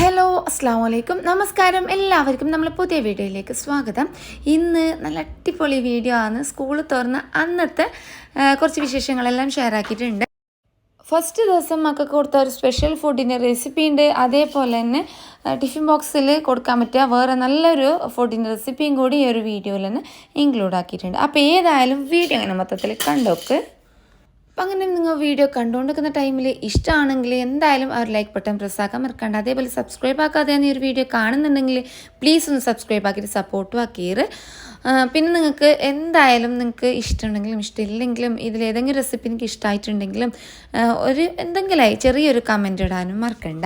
Hello അസ്സാം വലൈക്കും നമസ്കാരം എല്ലാവർക്കും നമ്മൾ പുതിയ വീഡിയോയിലേക്ക് സ്വാഗതം. ഇന്ന് നല്ല അടിപൊളി വീഡിയോ ആണ്. സ്കൂൾ തുറന്ന അന്നത്തെ കുറച്ച് വിശേഷങ്ങളെല്ലാം ഷെയർ ആക്കിയിട്ടുണ്ട്. ഫസ്റ്റ് ദിവസം മക്കൾക്ക് കൊടുത്ത ഒരു സ്പെഷ്യൽ ഫുഡിൻ്റെ റെസിപ്പി ഉണ്ട്. അതേപോലെ തന്നെ ടിഫിൻ ബോക്സിൽ കൊടുക്കാൻ പറ്റിയ വേറെ നല്ലൊരു ഫുഡിൻ്റെ റെസിപ്പിയും കൂടി ഈ ഒരു വീഡിയോയിൽ തന്നെ ഇൻക്ലൂഡ് ആക്കിയിട്ടുണ്ട്. അപ്പോൾ ഏതായാലും വീഡിയോ അങ്ങനെ മൊത്തത്തിൽ കണ്ടോക്ക്. അപ്പം അങ്ങനെ നിങ്ങൾ വീഡിയോ കണ്ടുകൊണ്ടിരിക്കുന്ന ടൈമിൽ ഇഷ്ടമാണെങ്കിൽ എന്തായാലും ആ ഒരു ലൈക്ക് ബട്ടൺ പ്രസ്സാക്കാൻ മറക്കണ്ട. അതേപോലെ സബ്സ്ക്രൈബ് ആക്കാതെയാണ് ഈ ഒരു വീഡിയോ കാണുന്നുണ്ടെങ്കിൽ പ്ലീസ് ഒന്ന് സബ്സ്ക്രൈബ് ആക്കിയിട്ട് സപ്പോർട്ടും ആക്കിയത്. പിന്നെ നിങ്ങൾക്ക് എന്തായാലും നിങ്ങൾക്ക് ഇഷ്ടമുണ്ടെങ്കിലും ഇഷ്ടമില്ലെങ്കിലും ഇതിലേതെങ്കിലും റെസിപ്പി എനിക്ക് ഇഷ്ടമായിട്ടുണ്ടെങ്കിലും ഒരു എന്തെങ്കിലുമായി ചെറിയൊരു കമൻറ്റ് ഇടാനും മറക്കണ്ട.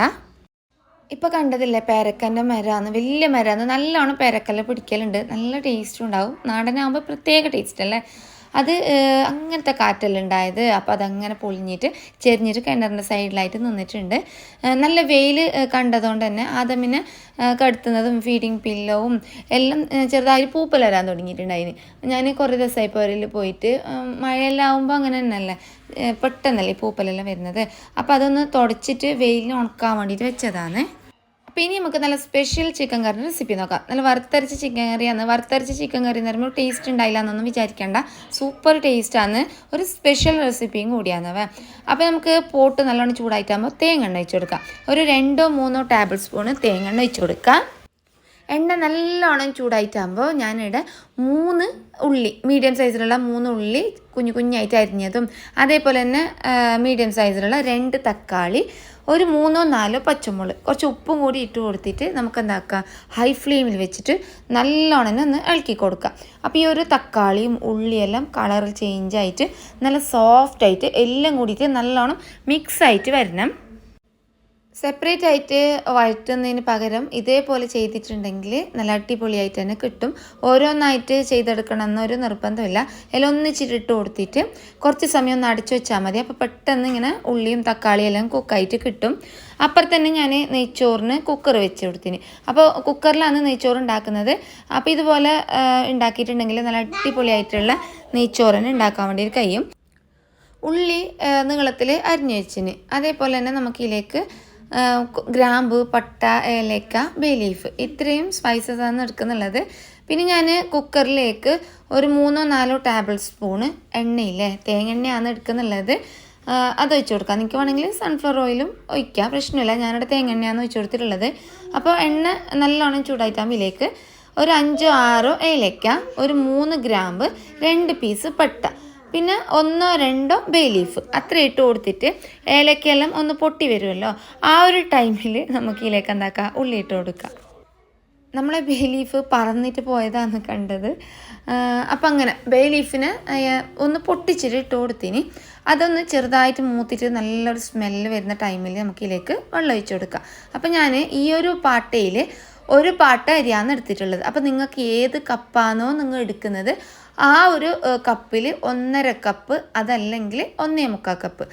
ഇപ്പോൾ കണ്ടതില്ലേ പേരക്കൻ്റെ മരമാണ്, വലിയ മരമാണ്. നല്ലോണം പേരക്കല്ല പിടിക്കലുണ്ട്, നല്ല ടേസ്റ്റും ഉണ്ടാവും. നാടനാകുമ്പോൾ പ്രത്യേക ടേസ്റ്റ് അല്ലേ. അത് അങ്ങനത്തെ കാറ്റെല്ലാം ഉണ്ടായത്. അപ്പോൾ അതങ്ങനെ പൊളിഞ്ഞിട്ട് ചെരിഞ്ഞിട്ട് കിണറിൻ്റെ സൈഡിലായിട്ട് നിന്നിട്ടുണ്ട്. നല്ല വെയിൽ കണ്ടതുകൊണ്ട് തന്നെ ആദമിനെ കടത്തുന്നതും ഫീഡിങ് പില്ലവും എല്ലാം ചെറുതായി പൂപ്പൽ വരാൻ തുടങ്ങിയിട്ടുണ്ടായിന്. ഞാൻ കുറേ ദിവസമായി പുരയിൽ പോയിട്ട് മഴയെല്ലാം ആകുമ്പോൾ അങ്ങനെ തന്നെയല്ലേ പെട്ടെന്നല്ലേ ഈ പൂപ്പലെല്ലാം വരുന്നത്. അപ്പോൾ അതൊന്ന് തുടച്ചിട്ട് വെയിലിന് ഉണക്കാൻ വേണ്ടിയിട്ട് വെച്ചതാണ്. അപ്പോൾ ഇനി നമുക്ക് നല്ല സ്പെഷ്യൽ ചിക്കൻ കറിൻ്റെ റെസിപ്പി നോക്കാം. നല്ല വറുത്തരച്ച ചിക്കൻ കറിയാണ്. വറുത്തരച്ച ചിക്കൻ കറി എന്ന് പറയുമ്പോൾ ടേസ്റ്റ് ഉണ്ടായില്ല എന്നൊന്നും വിചാരിക്കേണ്ട, സൂപ്പർ ടേസ്റ്റാണ്. ഒരു സ്പെഷ്യൽ റെസിപ്പിയും കൂടിയാണ്. അപ്പോൾ നമുക്ക് പോട്ട് നല്ലോണം ചൂടായിട്ടാകുമ്പോൾ തേങ്ങ എണ്ണ ഒഴിച്ച് കൊടുക്കാം. ഒരു 2-3 ടേബിൾ സ്പൂണ് തേങ്ങ എണ്ണ ഒഴിച്ച് കൊടുക്കാം. എണ്ണ നല്ലോണം ചൂടായിട്ടാകുമ്പോൾ ഞാനിവിടെ 3 ഉള്ളി, മീഡിയം സൈസിലുള്ള 3 ഉള്ളി കുഞ്ഞായിട്ട് അരിഞ്ഞതും, അതേപോലെ തന്നെ മീഡിയം സൈസിലുള്ള 2 തക്കാളി, ഒരു 3-4 പച്ചമുളക്, കുറച്ച് ഉപ്പും കൂടി ഇട്ട് കൊടുത്തിട്ട് നമുക്ക് എന്താക്കാം, ഹൈ ഫ്ലെയിമിൽ വെച്ചിട്ട് നല്ലോണം ഒന്ന് ഇളക്കി കൊടുക്കാം. അപ്പോൾ ഈ ഒരു തക്കാളിയും ഉള്ളിയെല്ലാം കളർ ചേഞ്ചായിട്ട് നല്ല സോഫ്റ്റായിട്ട് എല്ലാം കൂടിയിട്ട് നല്ലോണം മിക്സായിട്ട് വരണം. സെപ്പറേറ്റ് ആയിട്ട് വഴറ്റുന്നതിന് പകരം ഇതേപോലെ ചെയ്തിട്ടുണ്ടെങ്കിൽ നല്ല അടിപൊളിയായിട്ട് തന്നെ കിട്ടും. ഓരോന്നായിട്ട് ചെയ്തെടുക്കണം എന്നൊരു നിർബന്ധമില്ല. എല്ലാം ഒന്നിച്ചിട്ട് കൊടുത്തിട്ട് കുറച്ച് സമയം ഒന്ന് അടച്ചു വെച്ചാൽ മതി. അപ്പോൾ പെട്ടെന്ന് ഇങ്ങനെ ഉള്ളിയും തക്കാളിയും എല്ലാം കുക്കായിട്ട് കിട്ടും. അപ്പുറത്ത് തന്നെ ഞാൻ നെയ്ച്ചോറിന് കുക്കർ വെച്ച് കൊടുത്തിന്. അപ്പോൾ കുക്കറിലാണ് നെയ്ച്ചോറ് ഉണ്ടാക്കുന്നത്. അപ്പോൾ ഇതുപോലെ ഉണ്ടാക്കിയിട്ടുണ്ടെങ്കിൽ നല്ല അടിപൊളിയായിട്ടുള്ള നെയ്ച്ചോറിന് ഉണ്ടാക്കാൻ വേണ്ടി കഴിയും. ഉള്ളി നീളത്തിൽ അരിഞ്ഞു വെച്ചിന്. അതേപോലെ തന്നെ നമുക്കിതിലേക്ക് ഗ്രാമ്പു, പട്ട, ഏലക്ക, ബേ ലീഫ്, ഇത്രയും സ്പൈസസ് ആണ് എടുക്കുന്നുള്ളത്. പിന്നെ ഞാൻ കുക്കറിലേക്ക് ഒരു 3-4 ടേബിൾ സ്പൂണ് എണ്ണയില്ലേ, തേങ്ങ എണ്ണയാണ് എടുക്കുന്നുള്ളത്. അത് ഒഴിച്ച് കൊടുക്കാം. നിങ്ങൾക്ക് വേണമെങ്കിൽ സൺഫ്ലവർ ഓയിലും ഒഴിക്കാം, പ്രശ്നമില്ല. ഞാനിവിടെ തേങ്ങ എണ്ണയാണ് ഒഴിച്ച് കൊടുത്തിട്ടുള്ളത്. അപ്പോൾ എണ്ണ നല്ലോണം ചൂടായിട്ടാകുമ്പോൾ ഇതിലേക്ക് ഒരു 5-6 ഏലക്ക, ഒരു 3 ഗ്രാമ്പ്, 2 പീസ് പട്ട, പിന്നെ 1-2 ബേ ലീഫ് അത്ര ഇട്ട് കൊടുത്തിട്ട് ഏലക്കയെല്ലാം ഒന്ന് പൊട്ടി വരുമല്ലോ, ആ ഒരു ടൈമിൽ നമുക്ക് ഇതിലേക്ക് എന്താക്കാം, ഉള്ളി ഇട്ട് കൊടുക്കാം. നമ്മളെ ബേ ലീഫ് പറന്നിട്ട് പോയതാണ് കണ്ടത്. അപ്പം അങ്ങനെ ബേ ലീഫിന് ഒന്ന് പൊട്ടിച്ചിട്ട് ഇട്ട് കൊടുത്തിന്. അതൊന്ന് ചെറുതായിട്ട് മൂത്തിട്ട് നല്ലൊരു സ്മെല്ല് വരുന്ന ടൈമിൽ നമുക്ക് ഇതിലേക്ക് വെള്ളം ഒഴിച്ച് കൊടുക്കാം. അപ്പം ഞാൻ ഈ ഒരു പാട്ടയിൽ ഒരു പാട്ട അരിയാണ് എടുത്തിട്ടുള്ളത്. അപ്പോൾ നിങ്ങൾക്ക് ഏത് കപ്പാണോ നിങ്ങൾ എടുക്കുന്നത് ആ ഒരു കപ്പിൽ 1.5 കപ്പ്, അതല്ലെങ്കിൽ 1.25 കപ്പ്,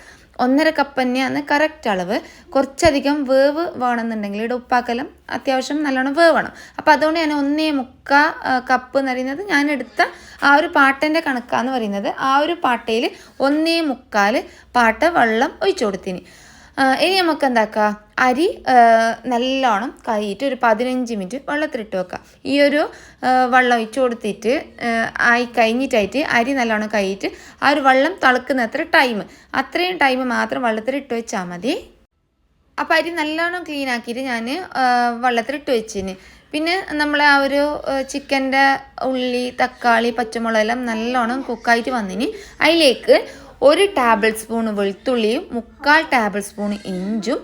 1.5 കപ്പ് തന്നെയാണ് കറക്റ്റ് അളവ്. കുറച്ചധികം വേവ് വേണമെന്നുണ്ടെങ്കിൽ ഇവിടെ ഉപ്പാക്കലം അത്യാവശ്യം നല്ലോണം വേവണം. അപ്പോൾ അതുകൊണ്ട് ഞാൻ 1.25 കപ്പ് എന്ന് പറയുന്നത് ഞാൻ എടുത്ത ആ ഒരു പാട്ടൻ്റെ കണക്കാന്ന് പറയുന്നത്. ആ ഒരു പാട്ടയിൽ 1.25 പാട്ട വെള്ളം ഒഴിച്ചു കൊടുത്തിന്. ഇനി നമുക്ക് എന്താക്കാം, അരി നല്ലോണം കഴുകിയിട്ട് ഒരു 15 മിനിറ്റ് വെള്ളത്തിലിട്ട് വെക്കാം. ഈ ഒരു വെള്ളം ഒഴിച്ച് കൊടുത്തിട്ട് ആയി കഴിഞ്ഞിട്ടായിട്ട് അരി നല്ലോണം കഴുകിയിട്ട് ആ ഒരു വെള്ളം തിളക്കുന്ന അത്രയും ടൈം മാത്രം വെള്ളത്തിലിട്ട് വെച്ചാൽ മതി. അപ്പോൾ അരി നല്ലോണം ക്ലീൻ ആക്കിയിട്ട് ഞാൻ വെള്ളത്തിലിട്ട് വെച്ചിന്. പിന്നെ നമ്മൾ ആ ഒരു ചിക്കൻ്റെ ഉള്ളി, തക്കാളി, പച്ചമുളകെല്ലാം നല്ലോണം കുക്കായിട്ട് വന്നിന്. അതിലേക്ക് 1 ടേബിൾ സ്പൂൺ വെളുത്തുള്ളിയും 3/4 ടേബിൾ സ്പൂൺ ഇഞ്ചും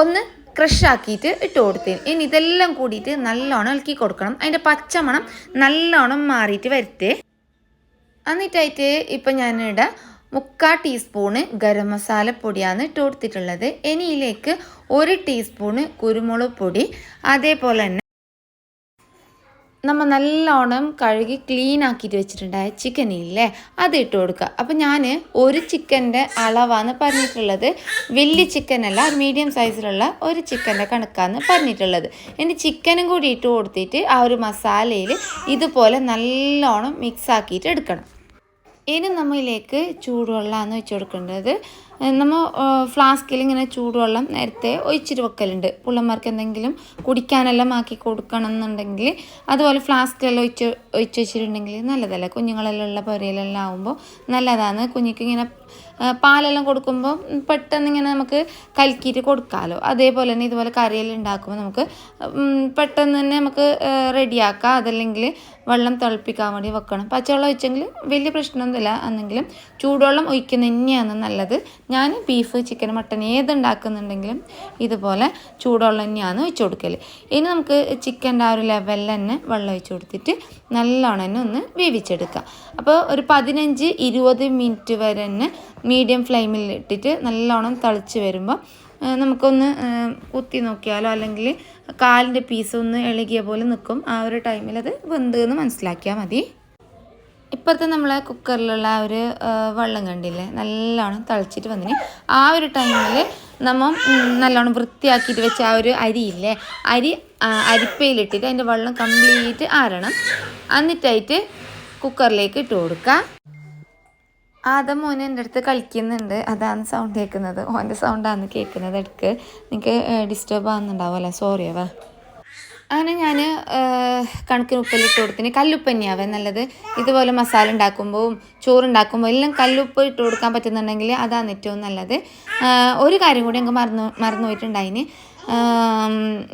ഒന്ന് ക്രഷാക്കിയിട്ട് ഇട്ട് കൊടുത്തേന്. ഇനി ഇതെല്ലാം കൂടിയിട്ട് നല്ലോണം ഇളക്കി കൊടുക്കണം. അതിൻ്റെ പച്ചമണം നല്ലോണം മാറിയിട്ട് വരട്ടെ. എന്നിട്ടായിട്ട് ഇപ്പം ഞാനിവിടെ 3/4 ടീസ്പൂണ് ഗരം മസാല പൊടിയാണ് ഇട്ട് കൊടുത്തിട്ടുള്ളത്. ഇനി ഇതിലേക്ക് 1 ടീസ്പൂണ് കുരുമുളക് പൊടി, അതേപോലെ തന്നെ നമ്മൾ നല്ലോണം കഴുകി ക്ലീൻ ആക്കിയിട്ട് വെച്ചിട്ടുണ്ടായ ചിക്കനില്ലേ അത് ഇട്ട് കൊടുക്കുക. അപ്പോൾ ഞാൻ ഒരു ചിക്കൻ്റെ അളവാണ് പറഞ്ഞിട്ടുള്ളത്, വലിയ ചിക്കനല്ല, മീഡിയം സൈസിലുള്ള ഒരു ചിക്കൻ്റെ കണക്കാണ് പറഞ്ഞിട്ടുള്ളത്. ഇനി ചിക്കനും കൂടി ഇട്ട് കൊടുത്തിട്ട് ആ ഒരു മസാലയിൽ ഇതുപോലെ നല്ലോണം മിക്സ് ആക്കിയിട്ട് എടുക്കണം. ഇനി നമ്മളിലേക്ക് ചൂടുവെള്ളമാണ് ഒഴിച്ച് കൊടുക്കേണ്ടത്. നമ്മൾ ഫ്ലാസ്കിൽ ഇങ്ങനെ ചൂടുവെള്ളം നേരത്തെ ഒഴിച്ചിട്ട് വെക്കലുണ്ട്. പിള്ളേർക്ക് എന്തെങ്കിലും കുടിക്കാനെല്ലാം ആക്കി കൊടുക്കണം എന്നുണ്ടെങ്കിൽ അതുപോലെ ഫ്ലാസ്കിലെല്ലാം ഒഴിച്ച് വെച്ചിട്ടുണ്ടെങ്കിൽ നല്ലതല്ല. കുഞ്ഞുങ്ങളെല്ലാം ഉള്ള പുരയിലെല്ലാം ആകുമ്പോൾ നല്ലതാണ്. കുഞ്ഞിക്ക് ഇങ്ങനെ പാലെല്ലാം കൊടുക്കുമ്പോൾ പെട്ടെന്ന് ഇങ്ങനെ നമുക്ക് കലക്കിയിട്ട് കൊടുക്കാമല്ലോ. അതേപോലെ തന്നെ ഇതുപോലെ കറിയെല്ലാം ഉണ്ടാക്കുമ്പോൾ നമുക്ക് പെട്ടെന്ന് തന്നെ നമുക്ക് റെഡിയാക്കാം. അതല്ലെങ്കിൽ വെള്ളം തിളപ്പിക്കാൻ വേണ്ടി വെക്കണം. പച്ചവെള്ളം ഒഴിച്ചെങ്കിൽ വലിയ പ്രശ്നമൊന്നുമില്ല. എന്നെങ്കിലും ചൂടുവെള്ളം ഒഴിക്കുന്നത് തന്നെയാണ് നല്ലത്. ഞാൻ ബീഫ്, ചിക്കൻ, മട്ടൻ ഏതുണ്ടാക്കുന്നുണ്ടെങ്കിലും ഇതുപോലെ ചൂടുവെള്ളം തന്നെയാണ് ഒഴിച്ച് കൊടുക്കൽ. ഇനി നമുക്ക് ചിക്കൻ്റെ ആ ഒരു ലെവലിൽ തന്നെ വെള്ളം ഒഴിച്ച് കൊടുത്തിട്ട് നല്ലോണം തന്നെ ഒന്ന് വേവിച്ചെടുക്കാം. അപ്പോൾ ഒരു 15-20 മിനിറ്റ് വരെ തന്നെ മീഡിയം ഫ്ലെയിമിൽ ഇട്ടിട്ട് നല്ലോണം തിളച്ച് വരുമ്പോൾ നമുക്കൊന്ന് കുത്തി നോക്കിയാലോ അല്ലെങ്കിൽ കാലിൻ്റെ പീസ് ഒന്ന് ഇളകിയ പോലെ നിൽക്കും. ആ ഒരു ടൈമിൽ അത് വെന്തെന്ന് മനസ്സിലാക്കിയാൽ മതി. ഇപ്പോഴത്തെ നമ്മളെ കുക്കറിലുള്ള ആ ഒരു വെള്ളം കണ്ടില്ലേ, നല്ലോണം തിളച്ചിട്ട് വന്നിന്. ആ ഒരു ടൈമിൽ നമ്മൾ നല്ലോണം വൃത്തിയാക്കിയിട്ട് വെച്ച ആ ഒരു അരിയില്ലേ, അരിപ്പയിലിട്ടിട്ട് അതിൻ്റെ വെള്ളം കംപ്ലീറ്റ് ആറണം. എന്നിട്ടായിട്ട് കുക്കറിലേക്ക് ഇട്ട് കൊടുക്കുക. മോനെ എൻ്റെ അടുത്ത് കളിക്കുന്നുണ്ട്, അതാണ് സൗണ്ട് കേൾക്കുന്നത്. ഓൻ്റെ സൗണ്ടാണ് കേൾക്കുന്നത്. ഇടയ്ക്ക് നിങ്ങൾക്ക് ഡിസ്റ്റർബ് ആകുന്നുണ്ടാവുമല്ലേ, സോറിയാവാ. അങ്ങനെ ഞാൻ കണക്കിന് ഉപ്പെല്ലാം ഇട്ട് കൊടുത്തിന്. കല്ലുപ്പ് തന്നെയാവേ നല്ലത്. ഇതുപോലെ മസാല ഉണ്ടാക്കുമ്പോൾ ചോറുണ്ടാക്കുമ്പോൾ എല്ലാം കല്ലുപ്പ് ഇട്ട് കൊടുക്കാൻ പറ്റുന്നുണ്ടെങ്കിൽ അതാണ് ഏറ്റവും നല്ലത്. ഒരു കാര്യം കൂടി ഞങ്ങൾക്ക് മറന്നു പോയിട്ടുണ്ടായിന്,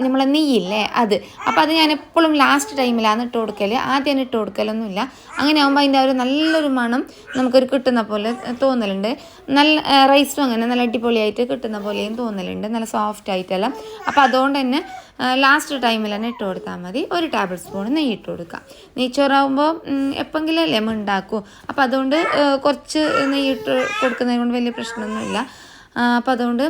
നമ്മളെ നെയ്യില്ലേ അത്. അപ്പോൾ അത് ഞാൻ എപ്പോഴും ലാസ്റ്റ് ടൈമിലാണ് ഇട്ട് കൊടുക്കൽ, ആദ്യം ഇട്ട് കൊടുക്കലൊന്നുമില്ല. അങ്ങനെ ആകുമ്പോൾ അതിൻ്റെ ഒരു നല്ലൊരു മണം നമുക്കൊരു കിട്ടുന്ന പോലെ തോന്നലുണ്ട്. നല്ല റൈസും അങ്ങനെ നല്ല അടിപൊളിയായിട്ട് കിട്ടുന്ന പോലെയും തോന്നലുണ്ട്, നല്ല സോഫ്റ്റ് ആയിട്ടെല്ലാം. അപ്പോൾ അതുകൊണ്ട് തന്നെ ലാസ്റ്റ് ടൈമിൽ തന്നെ ഇട്ട് കൊടുത്താൽ മതി. 1 ടേബിൾ സ്പൂൺ നെയ്യ് ഇട്ട് കൊടുക്കാം. നെയ്ച്ചോറാകുമ്പോൾ എപ്പോഴെങ്കിലും അല്ലേ നമ്മൾ ഉണ്ടാക്കും. അപ്പോൾ അതുകൊണ്ട് കുറച്ച് നെയ്യ് ഇട്ട് കൊടുക്കുന്നത് കൊണ്ട് വലിയ പ്രശ്നമൊന്നുമില്ല. അപ്പോൾ അതുകൊണ്ട്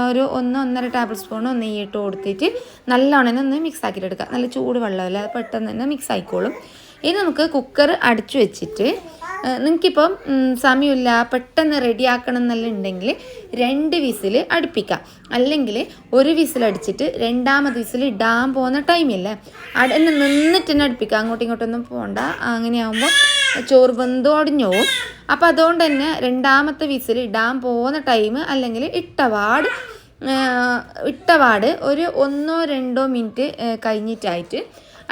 ഒരു 1-1.5 ടേബിൾ സ്പൂൺ നെയ്യ് ഇട്ട് കൊടുത്തിട്ട് നല്ലോണം ഒന്ന് മിക്സ് ആക്കിയിട്ട് എടുക്കുക. നല്ല ചൂട് വെള്ളമല്ല, അത് പെട്ടെന്ന് തന്നെ മിക്സ് ആയിക്കോളും. ഇനി നമുക്ക് കുക്കർ അടച്ചു വെച്ചിട്ട്, നിങ്ങൾക്കിപ്പം സമയമില്ല പെട്ടെന്ന് റെഡിയാക്കണം എന്നെല്ലാം ഉണ്ടെങ്കിൽ 2 വിസിൽ അടുപ്പിക്കാം. അല്ലെങ്കിൽ 1 വിസിൽ അടിച്ചിട്ട് 2ാമത് വിസിൽ ഇടാൻ പോകുന്ന ടൈമില്ലേ, അവിടെ നിന്നിട്ട് തന്നെ അടുപ്പിക്കാം. അങ്ങോട്ടും ഇങ്ങോട്ടൊന്നും പോകണ്ട. അങ്ങനെയാകുമ്പോൾ ചോറ് വെന്ത് ഒടിഞ്ഞു പോവും. അപ്പോൾ അതുകൊണ്ട് തന്നെ 2ാമത്തെ വിസിൽ ഇടാൻ പോകുന്ന ടൈം അല്ലെങ്കിൽ ഇട്ടപാട് ഒരു 1-2 മിനിറ്റ് കഴിഞ്ഞിട്ടായിട്ട്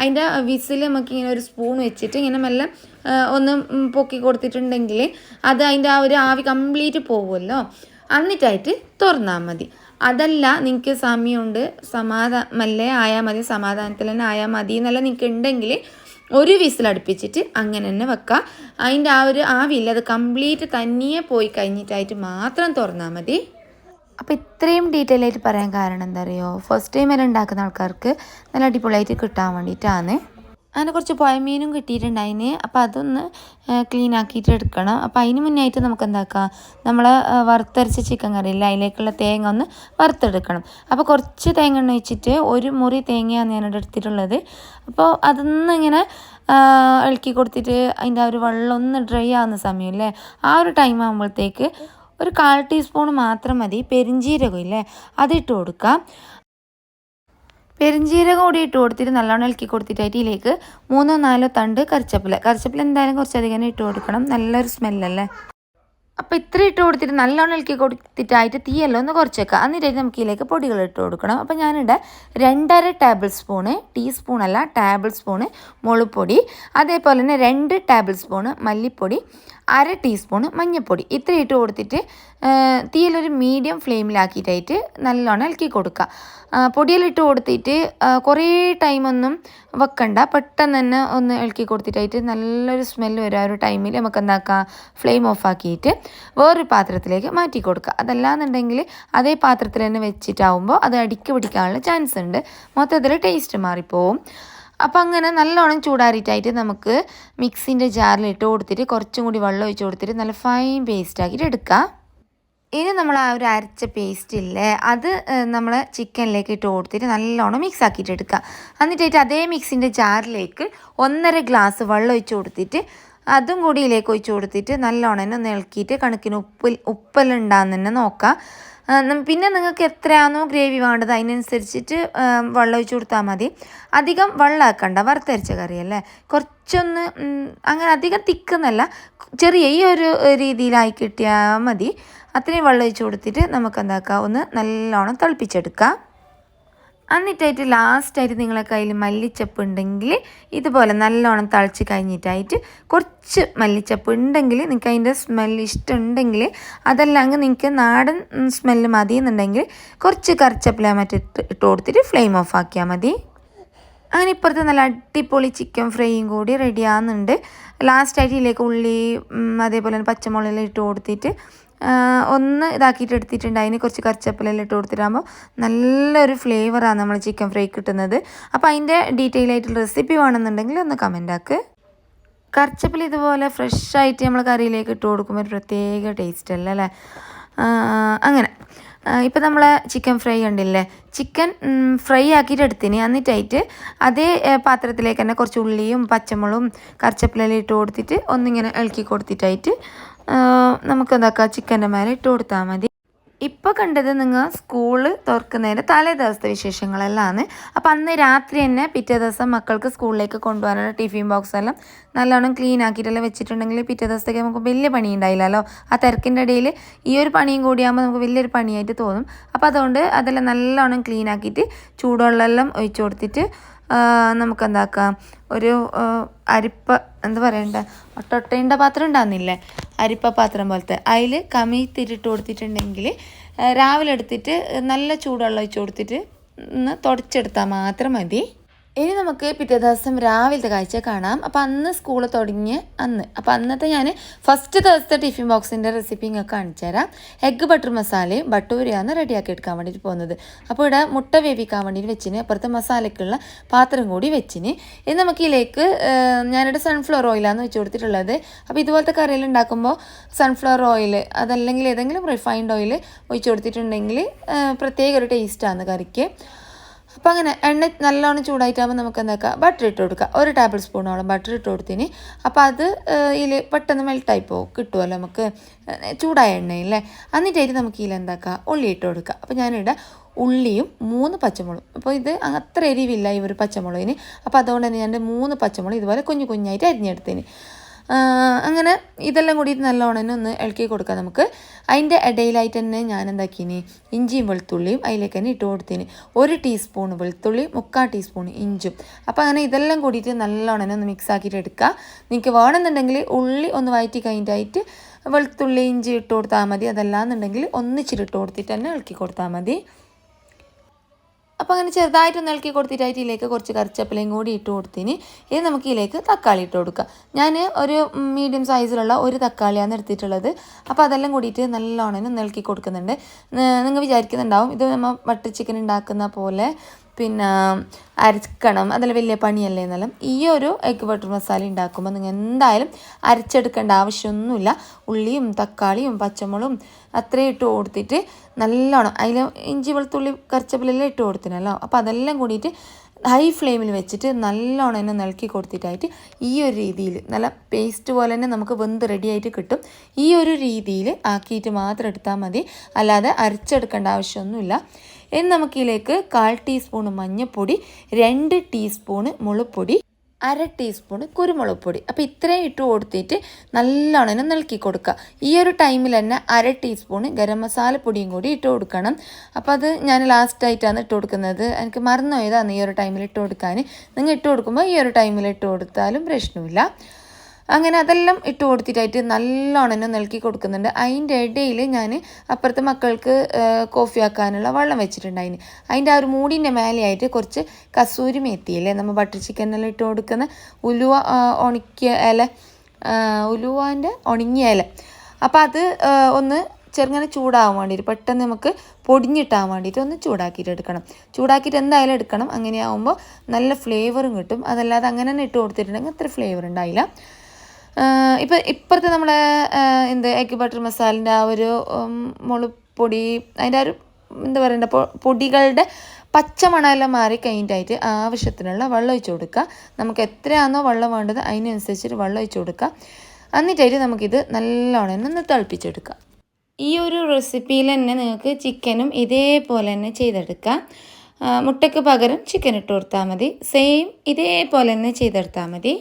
അതിൻ്റെ വിസിൽ നമുക്കിങ്ങനെ ഒരു സ്പൂൺ വെച്ചിട്ട് ഇങ്ങനെ മെല്ലെ ഒന്ന് പൊക്കി കൊടുത്തിട്ടുണ്ടെങ്കിൽ അത് അതിൻ്റെ ആ ഒരു ആവി കംപ്ലീറ്റ് പോകുമല്ലോ. എന്നിട്ടായിട്ട് തുറന്നാൽ മതി. അതല്ല നിങ്ങൾക്ക് സമയമുണ്ട്, മെല്ലെ ആയാൽ മതി, സമാധാനത്തിൽ തന്നെ ആയാൽ മതി എന്നല്ല നിങ്ങൾക്ക് ഉണ്ടെങ്കിൽ 1 വിസിൽ അടുപ്പിച്ചിട്ട് അങ്ങനെ തന്നെ വെക്കുക. അതിൻ്റെ ആ ഒരു ആവിയില്ല, അത് കംപ്ലീറ്റ് തനിയെ പോയി കഴിഞ്ഞിട്ടായിട്ട് മാത്രം തുറന്നാൽ മതി. അപ്പോൾ ഇത്രയും ഡീറ്റെയിൽ ആയിട്ട് പറയാൻ കാരണം എന്താ അറിയോ, ഫസ്റ്റ് ടൈം വരെ ഉണ്ടാക്കുന്ന ആൾക്കാർക്ക് നല്ല അടിപൊളിയായിട്ട് കിട്ടാൻ വേണ്ടിയിട്ടാണ്. അങ്ങനെ കുറച്ച് പുഴമീനും കിട്ടിയിട്ടുണ്ടായിന്. അപ്പോൾ അതൊന്ന് ക്ലീൻ ആക്കിയിട്ട് എടുക്കണം. അപ്പോൾ അതിന് മുന്നായിട്ട് നമുക്ക് എന്താക്കാം, നമ്മൾ വറുത്തരച്ച ചിക്കൻ കറിയില്ല, അതിലേക്കുള്ള തേങ്ങ ഒന്ന് വറുത്തെടുക്കണം. അപ്പോൾ കുറച്ച് തേങ്ങ എണ്ണ വെച്ചിട്ട് 1 മുറി തേങ്ങയാണ് ഞാനിവിടെ എടുത്തിട്ടുള്ളത്. അപ്പോൾ അതൊന്ന് ഇങ്ങനെ ഇളക്കി കൊടുത്തിട്ട് അതിൻ്റെ ആ ഒരു വെള്ളം ഒന്ന് ഡ്രൈ ആവുന്ന സമയമില്ലേ, ആ ഒരു ടൈം ആകുമ്പോഴത്തേക്ക് ഒരു 1/4 ടീസ്പൂൺ മാത്രം മതി പെരിഞ്ജീരകം ഇല്ലേ, അതിട്ട് കൊടുക്കാം. പെരിഞ്ജീരകം കൂടി ഇട്ട് കൊടുത്തിട്ട് നല്ലോണം ഇളക്കി കൊടുത്തിട്ടായിട്ട് ഇതിലേക്ക് 3-4 തണ്ട് കറിച്ചപ്പില എന്തായാലും കുറച്ചധികം ഇട്ട് കൊടുക്കണം, നല്ലൊരു സ്മെല്ലല്ലേ. അപ്പോൾ ഇത്ര ഇട്ട് കൊടുത്തിട്ട് നല്ലോണം ഇളക്കി കൊടുത്തിട്ടായിട്ട് തീയെല്ലാം ഒന്ന് കുറച്ച് വെക്കുക. എന്നിട്ടായിട്ട് നമുക്ക് ഇതിലേക്ക് പൊടികൾ ഇട്ട് കൊടുക്കണം. അപ്പോൾ ഞാനിവിടെ 2.5 ടേബിൾ സ്പൂണ്, ടീസ്പൂണല്ല ടേബിൾ സ്പൂണ് മുളക് പൊടി, അതേപോലെ തന്നെ 2 ടേബിൾ സ്പൂണ് മല്ലിപ്പൊടി, 1/2 ടീസ്പൂണ് മഞ്ഞൾപ്പൊടി, ഇത്ര ഇട്ട് കൊടുത്തിട്ട് തീയിലൊരു മീഡിയം ഫ്ലെയിമിലാക്കിയിട്ടായിട്ട് നല്ലോണം ഇളക്കി കൊടുക്കുക. പൊടിയിലിട്ട് കൊടുത്തിട്ട് കുറേ ടൈമൊന്നും വെക്കണ്ട, പെട്ടെന്ന് തന്നെ ഒന്ന് ഇളക്കി കൊടുത്തിട്ടായിട്ട് നല്ലൊരു സ്മെല്ല് വരും. ആ ഒരു ടൈമിൽ നമുക്ക് എന്താക്കാം, ഫ്ലെയിം ഓഫ് ആക്കിയിട്ട് വേറൊരു പാത്രത്തിലേക്ക് മാറ്റി കൊടുക്കുക. അതല്ലാന്നുണ്ടെങ്കിൽ അതേ പാത്രത്തിൽ തന്നെ വെച്ചിട്ടാവുമ്പോൾ അത് അടിക്ക് പിടിക്കാനുള്ള ചാൻസ് ഉണ്ട്, മൊത്തത്തിൽ ടേസ്റ്റ് മാറിപ്പോവും. അപ്പം അങ്ങനെ നല്ലോണം ചൂടാറിയിട്ടായിട്ട് നമുക്ക് മിക്സിൻ്റെ ജാറിൽ ഇട്ട് കൊടുത്തിട്ട് കുറച്ചും കൂടി വെള്ളം ഒഴിച്ച് കൊടുത്തിട്ട് നല്ല ഫൈൻ പേസ്റ്റ് ആക്കിയിട്ട് എടുക്കുക. ഇനി നമ്മൾ ആ ഒരു അരച്ച പേസ്റ്റ് ഇല്ലേ, അത് നമ്മൾ ചിക്കനിലേക്ക് ഇട്ട് കൊടുത്തിട്ട് നല്ലോണം മിക്സ് ആക്കിയിട്ട് എടുക്കുക. എന്നിട്ടായിട്ട് അതേ മിക്സിൻ്റെ ജാറിലേക്ക് 1.5 ഗ്ലാസ് വെള്ളം ഒഴിച്ച് കൊടുത്തിട്ട് അതും കൂടി ഇതിലേക്ക് ഒഴിച്ച് കൊടുത്തിട്ട് നല്ലോണം തന്നെ ഒന്ന് ഇളക്കിയിട്ട് കണക്കിന് ഉപ്പെല്ലാം ഉണ്ടാകുന്ന തന്നെ നോക്കുക. പിന്നെ നിങ്ങൾക്ക് എത്രയാണോ ഗ്രേവി വേണ്ടത് അതിനനുസരിച്ചിട്ട് വെള്ളം ഒഴിച്ച് കൊടുത്താൽ മതി. അധികം വെള്ളമാക്കണ്ട, വറുത്തരച്ച കറിയല്ലേ, കുറച്ചൊന്ന് അങ്ങനെ അധികം തിക്കുന്നല്ല, ചെറിയ ഈ ഒരു രീതിയിലായി കിട്ടിയാൽ മതി. അത്രയും വെള്ളം ഒഴിച്ച് കൊടുത്തിട്ട് നമുക്ക് എന്താക്കാം, ഒന്ന് നല്ലോണം തിളപ്പിച്ചെടുക്കാം. എന്നിട്ടായിട്ട് ലാസ്റ്റായിട്ട് നിങ്ങളെ കയ്യിൽ മല്ലിച്ചപ്പ് ഉണ്ടെങ്കിൽ ഇതുപോലെ നല്ലോണം തളിച്ച് കഴിഞ്ഞിട്ടായിട്ട് കുറച്ച് മല്ലിച്ചപ്പ് ഉണ്ടെങ്കിൽ നിങ്ങൾക്ക് അതിൻ്റെ സ്മെല്ല് ഇഷ്ടമുണ്ടെങ്കിൽ, അതല്ലെങ്കിൽ നിങ്ങൾക്ക് നാടൻ സ്മെല്ല് മതി എന്നുണ്ടെങ്കിൽ കുറച്ച് കറിച്ചപ്പില ഇട്ട് കൊടുത്തിട്ട് ഫ്ലെയിം ഓഫ് ആക്കിയാൽ മതി. അങ്ങനെ ഇപ്പുറത്ത് നല്ല അടിപൊളി ചിക്കൻ ഫ്രൈയും കൂടി റെഡി ആകുന്നുണ്ട്. ലാസ്റ്റായിട്ട് ഇതിലേക്ക് ഉള്ളി അതേപോലെ തന്നെ പച്ചമുളകെല്ലാം ഇട്ട് കൊടുത്തിട്ട് ഒന്ന് ഇതാക്കിയിട്ട് എടുത്തിട്ടുണ്ട്. അതിന് കുറച്ച് കറിച്ചപ്പിലെല്ലാം ഇട്ട് കൊടുത്തിട്ടാകുമ്പോൾ നല്ലൊരു ഫ്ലേവറാണ് നമ്മൾ ചിക്കൻ ഫ്രൈ കിട്ടുന്നത്. അപ്പോൾ അതിൻ്റെ ഡീറ്റെയിൽ ആയിട്ടുള്ള റെസിപ്പി വേണമെന്നുണ്ടെങ്കിൽ ഒന്ന് കമൻ്റ് ആക്ക്. കറിച്ചപ്പിൽ ഇതുപോലെ ഫ്രഷായിട്ട് നമ്മൾ കറിയിലേക്ക് ഇട്ട് കൊടുക്കുമ്പോൾ ഒരു പ്രത്യേക ടേസ്റ്റ് അല്ലേ അല്ലേ. അങ്ങനെ ഇപ്പോൾ നമ്മൾ ചിക്കൻ ഫ്രൈ ഉണ്ടല്ലേ, ചിക്കൻ ഫ്രൈ ആക്കിയിട്ട് എടുത്തിന്. എന്നിട്ടായിട്ട് അതേ പാത്രത്തിലേക്ക് തന്നെ കുറച്ച് ഉള്ളിയും പച്ചമുളകും കറിച്ചപ്പിലെല്ലാം ഇട്ട് കൊടുത്തിട്ട് ഒന്നിങ്ങനെ ഇളക്കി കൊടുത്തിട്ടായിട്ട് നമുക്ക് എന്താക്കാം, ചിക്കൻ്റെ മേലെ ഇട്ട് കൊടുത്താൽ മതി. ഇപ്പോൾ കണ്ടത് നിങ്ങൾ സ്കൂള് തുറക്കുന്നതിൻ്റെ തലേ ദിവസത്തെ വിശേഷങ്ങളെല്ലാമാണ്. അപ്പോൾ അന്ന് രാത്രി തന്നെ പിറ്റേ ദിവസം മക്കൾക്ക് സ്കൂളിലേക്ക് കൊണ്ടുപോകാനുള്ള ടിഫിൻ ബോക്സ് എല്ലാം നല്ലോണം ക്ലീൻ ആക്കിയിട്ടെല്ലാം വെച്ചിട്ടുണ്ടെങ്കിൽ പിറ്റേ ദിവസത്തേക്ക് നമുക്ക് വലിയ പണി ഉണ്ടായില്ലല്ലോ. ആ തിരക്കിൻ്റെ ഇടയിൽ ഈ ഒരു പണിയും കൂടിയാകുമ്പോൾ നമുക്ക് വലിയൊരു പണിയായിട്ട് തോന്നും. അപ്പോൾ അതുകൊണ്ട് അതെല്ലാം നല്ലോണം ക്ലീൻ ആക്കിയിട്ട് ചൂടുവെള്ളമെല്ലാം ഒഴിച്ചു കൊടുത്തിട്ട് നമുക്കെന്താക്കാം, ഒരു അരിപ്പ എന്താ പറയണ്ട, ഒട്ടൊട്ടേണ്ട പാത്രം ഉണ്ടാകുന്നില്ലേ, അരിപ്പ പാത്രം പോലത്തെ, അതിൽ കമിഴ്ത്തിട്ട് കൊടുത്തിട്ടുണ്ടെങ്കിൽ രാവിലെ എടുത്തിട്ട് നല്ല ചൂടുവെള്ളം ഒഴിച്ച് കൊടുത്തിട്ട് ഒന്ന് തുടച്ചെടുത്താൽ മാത്രം മതി. ഇനി നമുക്ക് പിറ്റേ ദിവസം രാവിലത്തെ കാഴ്ച കാണാം. അപ്പോൾ അന്ന് സ്കൂൾ തുടങ്ങിയ അപ്പോൾ അന്നത്തെ ഞാൻ ഫസ്റ്റ് ദിവസത്തെ ടിഫിൻ ബോക്സിൻ്റെ റെസിപ്പി നിങ്ങൾക്ക് കാണിച്ചു തരാം. എഗ്ഗ് ബട്ടർ മസാലയും ബട്ടൂരിയാണ് റെഡിയാക്കി എടുക്കാൻ വേണ്ടിയിട്ട് പോകുന്നത്. അപ്പോൾ ഇവിടെ മുട്ട വേവിക്കാൻ വേണ്ടിയിട്ട് വെച്ചിന്, അപ്പുറത്തെ മസാലയ്ക്കുള്ള പാത്രം കൂടി വെച്ചിന്. ഇനി നമുക്ക് ഇതിലേക്ക് ഞാനിവിടെ സൺഫ്ലവർ ഓയിലാണ് വെച്ച് കൊടുത്തിട്ടുള്ളത്. അപ്പോൾ ഇതുപോലത്തെ കറിയിൽ ഉണ്ടാക്കുമ്പോൾ സൺഫ്ലവർ ഓയിൽ അതല്ലെങ്കിൽ ഏതെങ്കിലും റിഫൈൻഡ് ഓയിൽ ഒഴിച്ച് കൊടുത്തിട്ടുണ്ടെങ്കിൽ പ്രത്യേക ഒരു ടേസ്റ്റാണ് കറിക്ക്. അപ്പോൾ അങ്ങനെ എണ്ണ നല്ലോണം ചൂടായിട്ടാകുമ്പോൾ നമുക്ക് എന്താക്കാം, ബട്ടർ ഇട്ട് കൊടുക്കുക. 1 ടേബിൾ സ്പൂണോളം ബട്ടർ ഇട്ട് കൊടുത്തിന്. അപ്പോൾ അത് ഇതിൽ പെട്ടെന്ന് മെൽട്ടായി പോകും, കിട്ടുമല്ലോ നമുക്ക് ചൂടായ എണ്ണയില്ലേ. എന്നിട്ടായിട്ട് നമുക്ക് ഇതിൽ എന്താക്കുക, ഉള്ളി ഇട്ട് കൊടുക്കുക. അപ്പോൾ ഞാനിവിടെ ഉള്ളിയും 3 പച്ചമുളകും, അപ്പോൾ ഇത് അത്ര എരിവില്ല ഈ ഒരു പച്ചമുളകിന്. അപ്പോൾ അതുകൊണ്ട് തന്നെ ഞാൻ 3 പച്ചമുളക് ഇതുപോലെ കുഞ്ഞു കുഞ്ഞായിട്ട് അരിഞ്ഞെടുത്തിന്. അങ്ങനെ ഇതെല്ലാം കൂടി നല്ലോണം ഒന്ന് ഇളക്കി കൊടുക്കാം നമുക്ക്. അതിൻ്റെ ഇടയിലായിട്ട് തന്നെ ഞാൻ എന്താക്കിനി, ഇഞ്ചിയും വെളുത്തുള്ളിയും അതിലേക്ക് തന്നെ ഇട്ട് കൊടുത്തിന്. 1 ടീസ്പൂൺ വെളുത്തുള്ളി, 3/4 ടീസ്പൂൺ ഇഞ്ചും. അപ്പോൾ അങ്ങനെ ഇതെല്ലാം കൂടിയിട്ട് നല്ലോണം ഒന്ന് മിക്സ് ആക്കിയിട്ട് എടുക്കുക. നിങ്ങൾക്ക് വേണമെന്നുണ്ടെങ്കിൽ ഉള്ളി ഒന്ന് വഴറ്റി കഴിഞ്ഞിട്ടായിട്ട് വെളുത്തുള്ളി ഇഞ്ചി ഇട്ട് കൊടുത്താൽ മതി. അതല്ലാന്നുണ്ടെങ്കിൽ ഒന്നിച്ചിട്ട് കൊടുത്തിട്ട് തന്നെ ഇളക്കി കൊടുത്താൽ മതി. അപ്പോൾ അങ്ങനെ ചെറുതായിട്ടൊന്ന് ഇളക്കി കൊടുത്തിട്ടായിട്ട് ഇതിലേക്ക് കുറച്ച് കറിച്ചപ്പിലയും കൂടി ഇട്ട് കൊടുത്തിന്. ഇത് നമുക്ക് ഇതിലേക്ക് തക്കാളി ഇട്ട് കൊടുക്കാം. ഞാൻ ഒരു മീഡിയം സൈസിലുള്ള 1 തക്കാളിയാണ് എടുത്തിട്ടുള്ളത്. അപ്പോൾ അതെല്ലാം കൂടിയിട്ട് നല്ലോണം ഇളക്കി കൊടുക്കുന്നുണ്ട്. നിങ്ങൾ വിചാരിക്കുന്നുണ്ടാവും ഇത് നമ്മൾ ബട്ടർ ചിക്കൻ ഉണ്ടാക്കുന്ന പോലെ പിന്നെ അരക്കണം, അതെല്ലാം വലിയ പണിയല്ലേ എന്നെല്ലാം. ഈ ഒരു എഗ്ഗ് ബട്ടർ മസാല ഉണ്ടാക്കുമ്പോൾ നിങ്ങൾ എന്തായാലും അരച്ചെടുക്കേണ്ട ആവശ്യമൊന്നുമില്ല. ഉള്ളിയും തക്കാളിയും പച്ചമുളകും അത്രയും ഇട്ട് കൊടുത്തിട്ട് നല്ലോണം അതിൽ ഇഞ്ചി വെളുത്തുള്ളി കറിച്ചപ്പിലെല്ലാം ഇട്ട് കൊടുത്തിനല്ലോ. അപ്പോൾ അതെല്ലാം കൂടിയിട്ട് ഹൈ ഫ്ലെയിമിൽ വെച്ചിട്ട് നല്ലോണം തന്നെ ഇളക്കി കൊടുത്തിട്ടായിട്ട് ഈ ഒരു രീതിയിൽ നല്ല പേസ്റ്റ് പോലെ തന്നെ നമുക്ക് വെന്ത് റെഡിയായിട്ട് കിട്ടും. ഈ ഒരു രീതിയിൽ ആക്കിയിട്ട് മാത്രം എടുത്താൽ മതി, അല്ലാതെ അരച്ചെടുക്കേണ്ട ആവശ്യമൊന്നുമില്ല. ഇനി നമുക്കിതിലേക്ക് 1/4 ടീസ്പൂൺ മഞ്ഞൾപ്പൊടി, 2 ടീസ്പൂൺ മുളകുപൊടി, 1/2 ടീസ്പൂൺ കുരുമുളക് പൊടി. അപ്പോൾ ഇത്രയും ഇട്ട് കൊടുത്തിട്ട് നല്ലോണം ഇളക്കി കൊടുക്കുക. ഈ ഒരു ടൈമിൽ തന്നെ 1/2 ടീസ്പൂൺ ഗരം മസാല പൊടിയും കൂടി ഇട്ട് കൊടുക്കണം. അപ്പോൾ അത് ഞാൻ ലാസ്റ്റായിട്ടാണ് ഇട്ട് കൊടുക്കുന്നത്, എനിക്ക് മറന്നുപോയതാണ് ഈ ഒരു ടൈമിൽ ഇട്ട് കൊടുക്കാൻ. നിങ്ങൾ ഇട്ട് കൊടുക്കുമ്പോൾ ഈ ഒരു ടൈമിൽ ഇട്ട് കൊടുത്താലും പ്രശ്നമില്ല. അങ്ങനെ അതെല്ലാം ഇട്ട് കൊടുത്തിട്ടായിട്ട് നല്ലോണം ഇളക്കി കൊടുക്കുന്നുണ്ട്. അതിൻ്റെ ഇടയിൽ ഞാൻ അപ്പുറത്തെ മക്കൾക്ക് കോഫി ആക്കാനുള്ള വെള്ളം വെച്ചിട്ടുണ്ടായിന്. അതിൻ്റെ ആ ഒരു മൂടിൻ്റെ മേലെയായിട്ട് കുറച്ച് കസൂരി മേത്തിയില്ലേ, നമ്മൾ ബട്ടർ ചിക്കനെല്ലാം ഇട്ട് കൊടുക്കുന്ന ഉലുവ ഉണക്കിയ ഇല, ഉലുവാൻ്റെ ഉണങ്ങിയ ഇല. അപ്പോൾ അത് ഒന്ന് ചെറുങ്ങനെ ചൂടാകാൻ വേണ്ടിയിട്ട്, പെട്ടെന്ന് നമുക്ക് പൊടിഞ്ഞിട്ടാൻ വേണ്ടിയിട്ട് ഒന്ന് ചൂടാക്കിയിട്ട് എടുക്കണം. ചൂടാക്കിയിട്ട് എന്തായാലും എടുക്കണം, അങ്ങനെയാകുമ്പോൾ നല്ല ഫ്ലേവറും കിട്ടും. അതല്ലാതെ അങ്ങനെ തന്നെ ഇട്ട് കൊടുത്തിട്ടുണ്ടെങ്കിൽ അത്ര ഫ്ലേവർ ഉണ്ടായില്ല. ഇപ്പുറത്തെ നമ്മളെ എഗ്ഗ് ബട്ടർ മസാലിൻ്റെ ആ ഒരു മുളകുപൊടി, അതിൻ്റെ ആ ഒരു എന്താ പറയണ്ട പൊടികളുടെ പച്ചമണമെല്ലാം മാറി കഴിഞ്ഞിട്ടായിട്ട് ആവശ്യത്തിനുള്ള വെള്ളം ഒഴിച്ച് കൊടുക്കുക. നമുക്ക് എത്രയാണോ വെള്ളം വേണ്ടത് അതിനനുസരിച്ചിട്ട് വെള്ളം ഒഴിച്ച് കൊടുക്കുക. എന്നിട്ടായിട്ട് നമുക്കിത് നല്ലോണം ഒന്ന് തിളപ്പിച്ചെടുക്കാം. ഈ ഒരു റെസിപ്പിയിൽ തന്നെ നിങ്ങൾക്ക് ചിക്കനും ഇതേപോലെ തന്നെ ചെയ്തെടുക്കാം. മുട്ടയ്ക്ക് പകരം ചിക്കൻ ഇട്ട് കൊടുത്താൽ മതി. സെയിം ഇതേപോലെ തന്നെ ചെയ്തെടുത്താൽ മതി.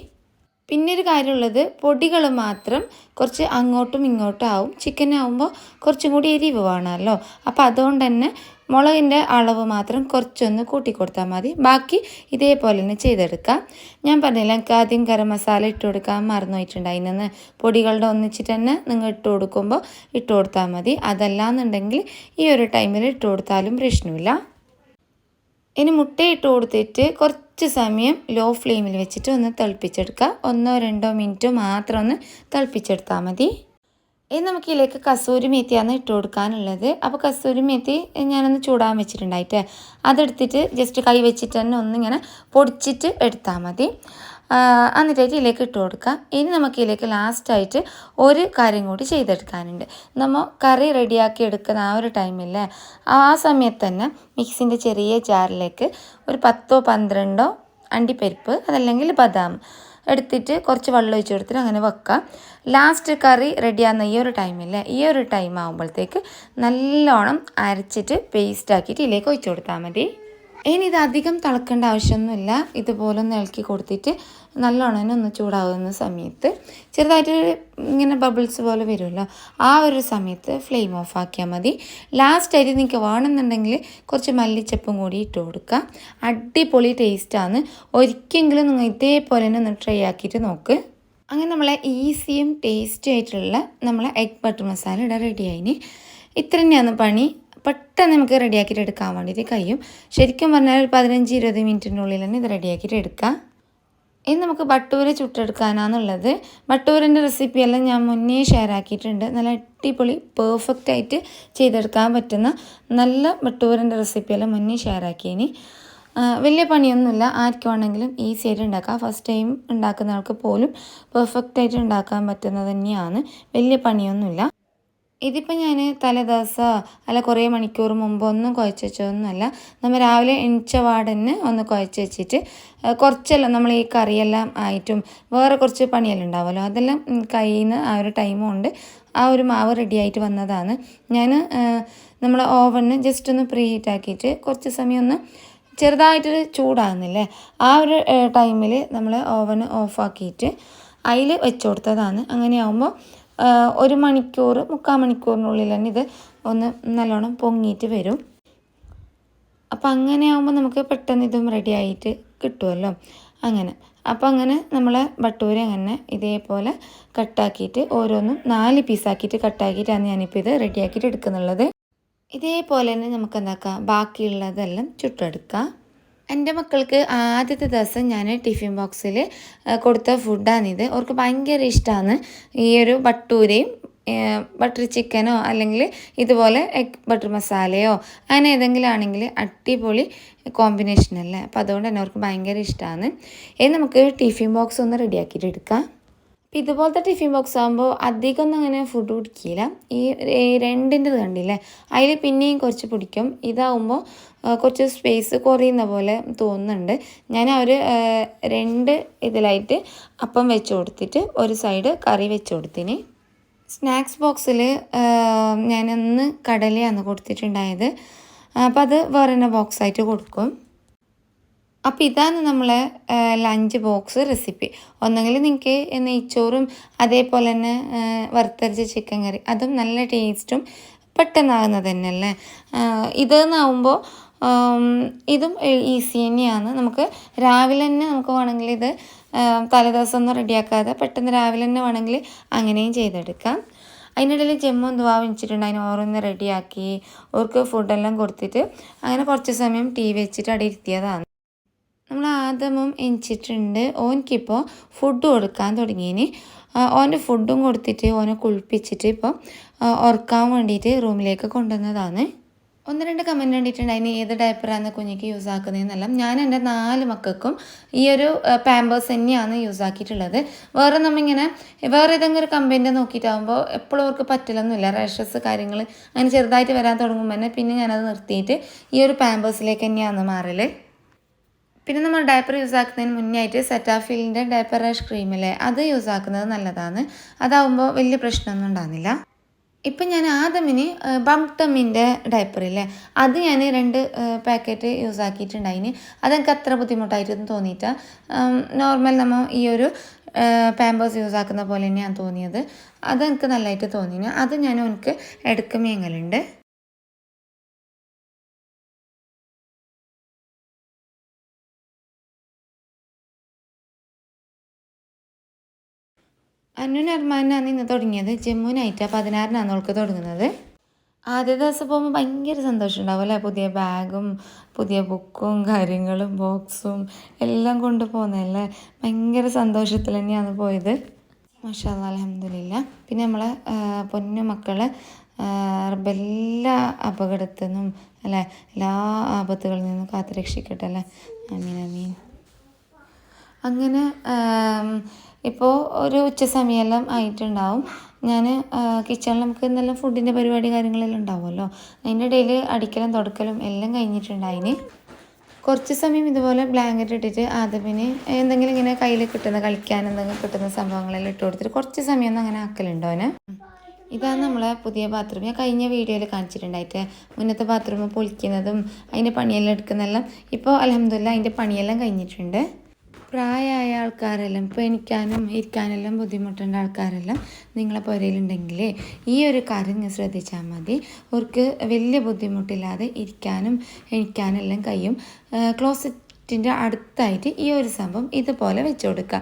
പിന്നെ ഒരു കാര്യമുള്ളത്, പൊടികൾ മാത്രം കുറച്ച് അങ്ങോട്ടും ഇങ്ങോട്ടും ആവും. ചിക്കനാവുമ്പോൾ കുറച്ചും കൂടി എരിവ് വേണമല്ലോ. അപ്പോൾ അതുകൊണ്ട് തന്നെ മുളകിൻ്റെ അളവ് മാത്രം കുറച്ചൊന്ന് കൂട്ടിക്കൊടുത്താൽ മതി. ബാക്കി ഇതേപോലെ തന്നെ ചെയ്തെടുക്കാം. ഞാൻ പറഞ്ഞില്ല, എനിക്ക് ആദ്യം ഗരം മസാല ഇട്ട് കൊടുക്കാൻ മറന്നു പോയിട്ടുണ്ട്. അതിനൊന്ന് പൊടികളുടെ ഒന്നിച്ചിട്ട് തന്നെ നിങ്ങൾ ഇട്ട് കൊടുക്കുമ്പോൾ ഇട്ട് കൊടുത്താൽ മതി. അതല്ലാന്നുണ്ടെങ്കിൽ ഈ ഒരു ടൈമിൽ ഇട്ട് കൊടുത്താലും പ്രശ്നമില്ല. ഇനി മുട്ടയിട്ട് കൊടുത്തിട്ട് കുറച്ച് സമയം ലോ ഫ്ലെയിമിൽ വെച്ചിട്ട് ഒന്ന് തിളപ്പിച്ചെടുക്കുക. 1-2 മിനിറ്റ് മാത്രം ഒന്ന് തിളപ്പിച്ചെടുത്താൽ മതി. ഇനി നമുക്ക് ഇതിലേക്ക് കസൂരി മേത്തിയാണ് ഇട്ട് കൊടുക്കാനുള്ളത്. അപ്പോൾ കസൂരി മേത്തി ഞാനൊന്ന് ചൂടാൻ വെച്ചിട്ടുണ്ടായിട്ട് അതെടുത്തിട്ട് ജസ്റ്റ് കൈ വെച്ചിട്ട് തന്നെ ഒന്നിങ്ങനെ പൊടിച്ചിട്ട് എടുത്താൽ മതി. എന്നിട്ടായിട്ട് ഇതിലേക്ക് ഇട്ട് കൊടുക്കാം. ഇനി നമുക്ക് ഇതിലേക്ക് ലാസ്റ്റായിട്ട് ഒരു കാര്യം കൂടി ചെയ്തെടുക്കാനുണ്ട്. നമ്മൾ കറി റെഡിയാക്കി എടുക്കുന്ന ആ ഒരു ടൈമില്ലേ, ആ സമയത്ത് തന്നെ മിക്സിൻ്റെ ചെറിയ ജാറിലേക്ക് ഒരു 10-12 അണ്ടിപ്പരിപ്പ് അതല്ലെങ്കിൽ ബദാം എടുത്തിട്ട് കുറച്ച് വെള്ളം ഒഴിച്ച് കൊടുത്തിട്ട് അങ്ങനെ വെക്കാം. ലാസ്റ്റ് കറി റെഡിയാകുന്ന ഈ ഒരു ടൈമില്ലേ, ഈ ഒരു ടൈം ആകുമ്പോഴത്തേക്ക് നല്ലോണം അരച്ചിട്ട് പേസ്റ്റാക്കിയിട്ട് ഇതിലേക്ക് ഒഴിച്ച് കൊടുത്താൽ മതി. ഇനി ഇത് അധികം തിളക്കേണ്ട ആവശ്യമൊന്നുമില്ല. ഇതുപോലെ ഒന്ന് ഇളക്കി കൊടുത്തിട്ട് നല്ലോണം ഒന്ന് ചൂടാകുന്ന സമയത്ത് ചെറുതായിട്ട് ഇങ്ങനെ ബബിൾസ് പോലെ വരുമല്ലോ, ആ ഒരു സമയത്ത് ഫ്ലെയിം ഓഫ് ആക്കിയാൽ മതി. ലാസ്റ്റായിട്ട് നിങ്ങൾക്ക് വേണമെന്നുണ്ടെങ്കിൽ കുറച്ച് മല്ലിച്ചപ്പും കൂടി ഇട്ട് കൊടുക്കുക. അടിപൊളി ടേസ്റ്റാണ്. ഒരിക്കലെങ്കിലും നിങ്ങൾ ഇതേപോലെ തന്നെ ഒന്ന് ട്രൈ ആക്കിയിട്ട് നോക്ക്. അങ്ങനെ നമ്മളെ ഈസിയും ടേസ്റ്റി ആയിട്ടുള്ള നമ്മളെ എഗ് ബട്ടർ മസാല ഇവിടെ റെഡിയായിന്. ഇത്ര തന്നെയാണ് പണി. പെട്ടെന്ന് നമുക്ക് റെഡിയാക്കിയിട്ട് എടുക്കാൻ വേണ്ടിയിട്ട് കഴിയും. ശരിക്കും പറഞ്ഞാൽ ഒരു 15-20 മിനിറ്റിനുള്ളിൽ തന്നെ ഇത് റെഡിയാക്കിയിട്ട് എടുക്കാം. ഇനി നമുക്ക് ബട്ടൂര ചുട്ടെടുക്കാനാണുള്ളത്. ബട്ടൂരിൻ്റെ റെസിപ്പിയെല്ലാം ഞാൻ മുന്നേ ഷെയർ ആക്കിയിട്ടുണ്ട്. നല്ല അടിപൊളി പെർഫെക്റ്റായിട്ട് ചെയ്തെടുക്കാൻ പറ്റുന്ന നല്ല ബട്ടൂരിൻ്റെ റെസിപ്പിയെല്ലാം മുന്നേ ഷെയർ ആക്കിയിനി. വലിയ പണിയൊന്നുമില്ല, ആർക്കും വേണമെങ്കിലും ഈസി ആയിട്ട് ഉണ്ടാക്കാം. ഫസ്റ്റ് ടൈം ഉണ്ടാക്കുന്ന ആൾക്ക് പോലും പെർഫെക്റ്റായിട്ട് ഉണ്ടാക്കാൻ പറ്റുന്നത് തന്നെയാണ്. വലിയ പണിയൊന്നുമില്ല. ഇതിപ്പോൾ ഞാൻ തലേദിവസമോ അല്ല കുറേ മണിക്കൂർ മുമ്പ് ഒന്നും കുഴച്ച് വെച്ചതൊന്നുമല്ല. നമ്മൾ രാവിലെ എണിച്ച പാടന്നെ ഒന്ന് കുഴച്ച് വെച്ചിട്ട് കുറച്ചെല്ലാം നമ്മൾ ഈ കറിയെല്ലാം ആയിട്ടും വേറെ കുറച്ച് പണിയെല്ലാം ഉണ്ടാവുമല്ലോ, അതെല്ലാം കഴിയുന്ന ആ ഒരു ടൈമും കൊണ്ട് ആ ഒരു മാവ് റെഡി ആയിട്ട് വന്നതാണ്. ഞാൻ നമ്മൾ ഓവന് ജസ്റ്റ് ഒന്ന് പ്രീ ഹീറ്റ് ആക്കിയിട്ട് കുറച്ച് സമയം ഒന്ന് ചെറുതായിട്ടൊരു ചൂടാകുന്നില്ലേ, ആ ഒരു ടൈമിൽ നമ്മൾ ഓവന് ഓഫാക്കിയിട്ട് അതിൽ വെച്ച് കൊടുത്തതാണ്. അങ്ങനെയാകുമ്പോൾ 1 മണിക്കൂർ 3/4 മണിക്കൂറിനുള്ളിൽ തന്നെ ഇത് ഒന്ന് നല്ലോണം പൊങ്ങിയിട്ട് വരും. അപ്പം അങ്ങനെ ആകുമ്പോൾ നമുക്ക് പെട്ടെന്ന് ഇതും റെഡി ആയിട്ട് കിട്ടുമല്ലോ. അപ്പോൾ അങ്ങനെ നമ്മൾ ബട്ടൂര അങ്ങനെ ഇതേപോലെ കട്ടാക്കിയിട്ട് ഓരോന്നും 4 പീസാക്കിയിട്ട് കട്ടാക്കിയിട്ടാണ് ഞാനിപ്പോൾ ഇത് റെഡിയാക്കിയിട്ട് എടുക്കുന്നുള്ളത്. ഇതേപോലെ തന്നെ നമുക്ക് എന്താക്കാം, ബാക്കിയുള്ളതെല്ലാം ചുട്ടെടുക്കാം. എൻ്റെ മക്കൾക്ക് ആദ്യത്തെ ദിവസം ഞാൻ ടിഫിൻ ബോക്സിൽ കൊടുത്ത ഫുഡാണിത്. അവർക്ക് ഭയങ്കര ഇഷ്ടമാണ് ഈ ഒരു ബട്ടൂരയും ബട്ടർ ചിക്കനോ അല്ലെങ്കിൽ ഇതുപോലെ എഗ് ബട്ടർ മസാലയോ അങ്ങനെ ഏതെങ്കിലും ആണെങ്കിൽ അടിപൊളി കോമ്പിനേഷൻ അല്ലേ. അപ്പോൾ അതുകൊണ്ട് തന്നെ അവർക്ക് ഭയങ്കര ഇഷ്ടമാണ്. ഇനി നമുക്ക് ടിഫിൻ ബോക്സ് ഒന്ന് റെഡിയാക്കിയിട്ട് എടുക്കാം. അപ്പം ഇതുപോലത്തെ ടിഫിൻ ബോക്സ് ആകുമ്പോൾ അധികമൊന്നും അങ്ങനെ ഫുഡ് പിടിക്കില്ല. ഈ 2ൻ്റെത് കണ്ടില്ലേ, അതിൽ പിന്നെയും കുറച്ച് പിടിക്കും. ഇതാവുമ്പോൾ കുറച്ച് സ്പേസ് കുറയുന്ന പോലെ തോന്നുന്നുണ്ട്. ഞാൻ ഒരു 2 ഇതിലായിട്ട് അപ്പം വെച്ച് കൊടുത്തിട്ട് ഒരു സൈഡ് കറി വെച്ച് കൊടുത്തിന്. സ്നാക്സ് ബോക്സിൽ ഞാനൊന്ന് കടലയാണ് കൊടുത്തിട്ടുണ്ടായത്. അപ്പം അത് വേറെ തന്നെ ബോക്സായിട്ട് കൊടുക്കും. അപ്പോൾ ഇതാണ് നമ്മളെ ലഞ്ച് ബോക്സ് റെസിപ്പി. ഒന്നെങ്കിൽ നിങ്ങൾക്ക് നെയ്ച്ചോറും അതേപോലെ തന്നെ വറുത്തരച്ച ചിക്കൻ കറി, അതും നല്ല ടേസ്റ്റും പെട്ടെന്നാകുന്നത് തന്നെയല്ലേ. ഇതെന്നാവുമ്പോൾ ഇതും ഈസി തന്നെയാണ്. നമുക്ക് രാവിലെ തന്നെ നമുക്ക് വേണമെങ്കിൽ ഇത് തലേദിവസം ഒന്നും റെഡിയാക്കാതെ പെട്ടെന്ന് രാവിലെ തന്നെ വേണമെങ്കിൽ അങ്ങനെയും ചെയ്തെടുക്കാം. അതിനിടയിൽ ജമ്മും ദുവാവും വെച്ചിട്ടുണ്ട്. അതിന് ഓരോന്ന് റെഡിയാക്കി അവർക്ക് ഫുഡെല്ലാം കൊടുത്തിട്ട് അങ്ങനെ കുറച്ച് സമയം ടി വി വെച്ചിട്ട് അവിടെ ഇരുത്തിയതാണ്. നമ്മൾ ആദ്യമും എണിച്ചിട്ടുണ്ട്. ഓനിക്കിപ്പോൾ ഫുഡ് കൊടുക്കാൻ തുടങ്ങിയിന്. ഓൻ്റെ ഫുഡും കൊടുത്തിട്ട് ഓനെ കുളിപ്പിച്ചിട്ട് ഇപ്പോൾ ഉറക്കാൻ വേണ്ടിയിട്ട് റൂമിലേക്ക് കൊണ്ടുവന്നതാണ്. 1-2 കമൻറ്റ് കണ്ടിട്ടുണ്ട് അതിന് ഏത് ഡയപ്പറാണ് കുഞ്ഞിക്ക് യൂസ് ആക്കുന്നതെന്നെല്ലാം. ഞാൻ എൻ്റെ 4 മക്കൾക്കും ഈ ഒരു പാമ്പേഴ്സ് തന്നെയാണ് യൂസ് ആക്കിയിട്ടുള്ളത്. വേറെ നമ്മളിങ്ങനെ വേറെ ഏതെങ്കിലും ഒരു കമ്പനി നോക്കിയിട്ടാകുമ്പോൾ എപ്പോഴും അവർക്ക് പറ്റില്ലൊന്നുമില്ല. റാഷസ് കാര്യങ്ങൾ അങ്ങനെ ചെറുതായിട്ട് വരാൻ തുടങ്ങുമ്പോൾ തന്നെ പിന്നെ ഞാനത് നിർത്തിയിട്ട് ഈ ഒരു പാമ്പേഴ്സിലേക്ക് തന്നെയാണ് മാറൽ. പിന്നെ നമ്മൾ ഡയപ്പർ യൂസ് ആക്കുന്നതിന് മുന്നേ ആയിട്ട് സെറ്റാഫീലിൻ്റെ ഡയപ്പർ റാഷ് ക്രീമില്ലേ, അത് യൂസ് ആക്കുന്നത് നല്ലതാണ്. അതാവുമ്പോൾ വലിയ പ്രശ്നമൊന്നും ഉണ്ടാകുന്നില്ല. ഇപ്പം ഞാൻ ആദമിന് ബംടമിൻ്റെ ഡയപ്പറില്ലേ, അത് ഞാൻ 2 പാക്കറ്റ് യൂസ് ആക്കിയിട്ടുണ്ടായിന്. അതെനിക്ക് അത്ര ബുദ്ധിമുട്ടായിട്ടൊന്നും തോന്നിയിട്ട. നോർമൽ നമ്മൾ ഈ ഒരു പാമ്പേഴ്സ് യൂസ് ആക്കുന്ന പോലെ തന്നെയാണ് തോന്നിയത്. അതെനിക്ക് നല്ലതായിട്ട് തോന്നിന്. അത് ഞാൻ എനിക്ക് ഇടയ്ക്ക് മേങ്ങലുണ്ട്. അന്നു നർമാനാണ് ഇന്ന് തുടങ്ങിയത്. ജമ്മുവിനായിട്ടാണ് 16-നാണ് അവൾക്ക് തുടങ്ങുന്നത്. ആദ്യ ദിവസം പോകുമ്പോൾ ഭയങ്കര സന്തോഷം ഉണ്ടാവും അല്ലേ, പുതിയ ബാഗും പുതിയ ബുക്കും കാര്യങ്ങളും ബോക്സും എല്ലാം കൊണ്ട് പോകുന്നതല്ലേ. ഭയങ്കര സന്തോഷത്തിൽ തന്നെയാണ് പോയത്. മാഷാ അല്ലാഹ്, അൽഹംദുലില്ലാ. പിന്നെ നമ്മളെ പൊന്നു മക്കളെ എല്ലാ അപകടത്തിൽ നിന്നും അല്ലേ, എല്ലാ ആപത്തുകളിൽ നിന്നും കാത്തുരക്ഷിക്കട്ടെ അല്ലേ. ആമീൻ ആമീൻ. അങ്ങനെ ഇപ്പോൾ ഒരു ഉച്ച സമയമെല്ലാം ആയിട്ടുണ്ടാവും. ഞാൻ കിച്ചണിൽ നമുക്ക് എന്തെല്ലാം ഫുഡിൻ്റെ പരിപാടി കാര്യങ്ങളെല്ലാം ഉണ്ടാവുമല്ലോ. അതിൻ്റെ ഇടയിൽ അടിക്കലും തുടക്കലും എല്ലാം കഴിഞ്ഞിട്ടുണ്ടായിന്. കുറച്ച് സമയം ഇതുപോലെ ബ്ലാങ്കറ്റ് ഇട്ടിട്ട് ആദമിന് എന്തെങ്കിലും ഇങ്ങനെ കയ്യിൽ കിട്ടുന്ന കളിക്കാൻ എന്തെങ്കിലും കിട്ടുന്ന സംഭവങ്ങളെല്ലാം ഇട്ട് കൊടുത്തിട്ട് കുറച്ച് സമയം ഒന്നും അങ്ങനെ ആക്കലുണ്ടോ അവന്. ഇതാണ് നമ്മളെ പുതിയ ബാത്റൂം. ഞാൻ കഴിഞ്ഞ വീഡിയോയിൽ കാണിച്ചിട്ടുണ്ടായിട്ട് മുന്നത്തെ ബാത്റൂം പൊളിക്കുന്നതും അതിൻ്റെ പണിയെല്ലാം എടുക്കുന്നതെല്ലാം. ഇപ്പോൾ അൽഹംദുലില്ലാ അതിൻ്റെ പണിയെല്ലാം കഴിഞ്ഞിട്ടുണ്ട്. പ്രായമായ ആൾക്കാരെല്ലാം ഇപ്പോൾ എണീക്കാനും ഇരിക്കാനെല്ലാം ബുദ്ധിമുട്ടുള്ള ആൾക്കാരെല്ലാം നിങ്ങളെ പുരയിലുണ്ടെങ്കിൽ ഈ ഒരു കാര്യം ഞാൻ ശ്രദ്ധിച്ചാൽ മതി. അവർക്ക് വലിയ ബുദ്ധിമുട്ടില്ലാതെ ഇരിക്കാനും എണീക്കാനെല്ലാം കഴിയും. ക്ലോസറ്റിൻ്റെ അടുത്തായിട്ട് ഈ ഒരു സംഭവം ഇതുപോലെ വെച്ച് കൊടുക്കുക.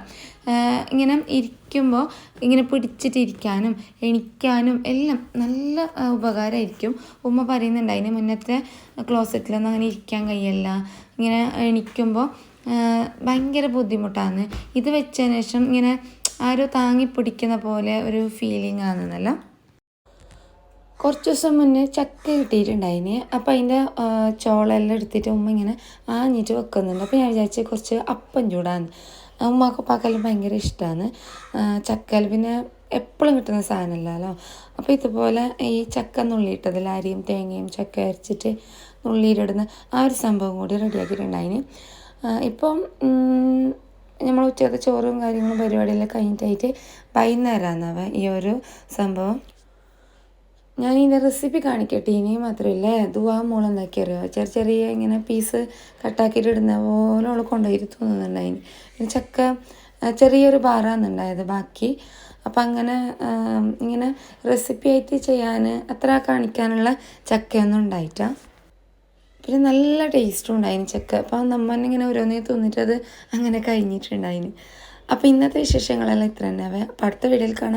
ഇങ്ങനെ ഇരിക്കുമ്പോൾ ഇങ്ങനെ പിടിച്ചിട്ടിരിക്കാനും എണീക്കാനും എല്ലാം നല്ല ഉപകാരമായിരിക്കും. ഉമ്മ പറയുന്നുണ്ട് അതിന് മുന്നത്തെ ക്ലോസറ്റിലൊന്നും അങ്ങനെ ഇരിക്കാൻ കഴിയില്ല, ഇങ്ങനെ എണീക്കുമ്പോൾ ഭയങ്കര ബുദ്ധിമുട്ടാണ്. ഇത് വെച്ചതിന് ശേഷം ഇങ്ങനെ ആരോ താങ്ങി പിടിക്കുന്ന പോലെ ഒരു ഫീലിംഗ് ആണെന്നല്ല. കുറച്ച് ദിവസം മുന്നേ ചക്ക കിട്ടിയിട്ടുണ്ടായിന്. അപ്പോൾ അതിൻ്റെ ചോളെല്ലാം എടുത്തിട്ട് ഉമ്മ ഇങ്ങനെ ആഞ്ഞിട്ട് വെക്കുന്നുണ്ട്. അപ്പോൾ ഞാൻ വിചാരിച്ച് കുറച്ച് അപ്പം ചൂടാന്ന്. ഉമ്മാക്കും ഉപ്പാക്കെല്ലാം ഭയങ്കര ഇഷ്ടമാണ് ചക്കൽ. പിന്നെ എപ്പോഴും കിട്ടുന്ന സാധനമല്ലല്ലോ. അപ്പോൾ ഇതുപോലെ ഈ ചക്ക നുള്ളിയിട്ടതിൽ അരിയും തേങ്ങയും ചക്ക അരച്ചിട്ട് നുള്ളിയിടുന്ന ആ ഒരു സംഭവം കൂടി റെഡിയാക്കിയിട്ടുണ്ടായിന്. ഇപ്പം നമ്മൾ ഉച്ചത്തെ ചോറും കാര്യങ്ങളും പരിപാടിയെല്ലാം കഴിഞ്ഞിട്ടായിട്ട് വൈകുന്നേരമാണ് ഈ ഒരു സംഭവം. ഞാൻ ഇതിൻ്റെ റെസിപ്പി കാണിക്കട്ടെ. ഇനിയും മാത്രമല്ലേ ദുവാ മോളെന്താക്കി അറിയോ, ചെറിയ ചെറിയ ഇങ്ങനെ പീസ് കട്ടാക്കിയിട്ട് ഇടുന്ന പോലെ അവൾ കൊണ്ടുപോയി തോന്നുന്നുണ്ടായിന്. ചക്ക ചെറിയൊരു ബാറാന്നുണ്ടായത് ബാക്കി. അപ്പം അങ്ങനെ ഇങ്ങനെ റെസിപ്പി ആയിട്ട് ചെയ്യാൻ അത്ര കാണിക്കാനുള്ള ചക്കയൊന്നും ഉണ്ടായിട്ടാണ്. പിന്നെ നല്ല ടേസ്റ്റും ഉണ്ടായിന് ചക്ക. അപ്പം നമ്മന്നെ ഇങ്ങനെ ഓരോന്നേ തോന്നിയിട്ട് അത് അങ്ങനെ കഴിഞ്ഞിട്ടുണ്ടായിന്. അപ്പോൾ ഇന്നത്തെ വിശേഷങ്ങളെല്ലാം ഇത്ര തന്നെ. അപ്പം അടുത്ത വീഡിയോയിൽ കാണാം.